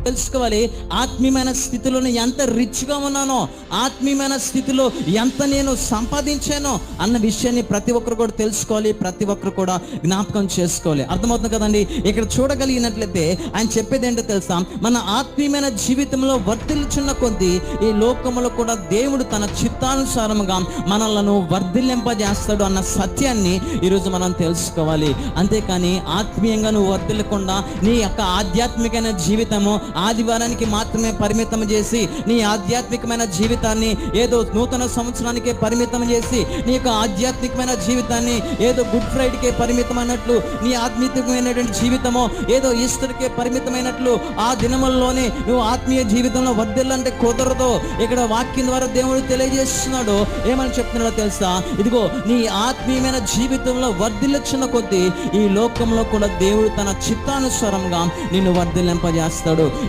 తెలుసుకోవాలి. ఆత్మీయమైన స్థితిలో ఎంత రిచ్గా ఉన్నానో, ఆత్మీయమైన స్థితిలో ఎంత నేను సంపాదించానో అన్న విషయాన్ని ప్రతి ఒక్కరు కూడా తెలుసుకోవాలి, ప్రతి ఒక్కరు కూడా జ్ఞాపకం చేసుకోవాలి. అర్థమవుతుంది కదండి. ఇక్కడ చూడగలిగినట్లయితే ఆయన చెప్పేది ఏంటో తెలుసా, మన ఆత్మీయమైన జీవితంలో వర్ధిల్లుచున్న కొద్దీ ఈ లోకములో కూడా దేవుడు తన చిత్తానుసారముగా మనలను వర్ధిల్లింపజేస్తాడు అన్న సత్యాన్ని ఈరోజు మనం తెలుసుకోవాలి. అంతేకాని ఆత్మీయంగా నువ్వు వర్ధిల్లకుండా నీ యొక్క ఆధ్యాత్మికమైన జీవితము ఆదివారానికి మాత్రమే పరిమితం చేసి, నీ ఆధ్యాత్మికమైన జీవితాన్ని ఏదో నూతన సంవత్సరానికే పరిమితం చేసి, నీ యొక్క ఆధ్యాత్మికమైన జీవితాన్ని ఏదో గుడ్ ఫ్రైడేకే పరిమితమైనట్లు, నీ ఆధ్యాత్మికమైనటువంటి జీవితమో ఏదో ఈస్టర్కే పరిమితమైనట్లు ఆ దినముల్లోనే నువ్వు ఆత్మీయ జీవితంలో వర్ధిల్లంటే కుదరదు. ఇక్కడ వాక్యం ద్వారా దేవుడు తెలియజేస్తున్నాడు. ఏమని చెప్తున్నాడో తెలుసా, ఇదిగో నీ ఆత్మీయమైన జీవితంలో వర్ధిల్లుచున్న కొద్దీ ఈ లోకంలో కూడా దేవుడు తన చిత్తానుసారంగా నిన్ను వర్ధిల్లింపజేస్తాడు.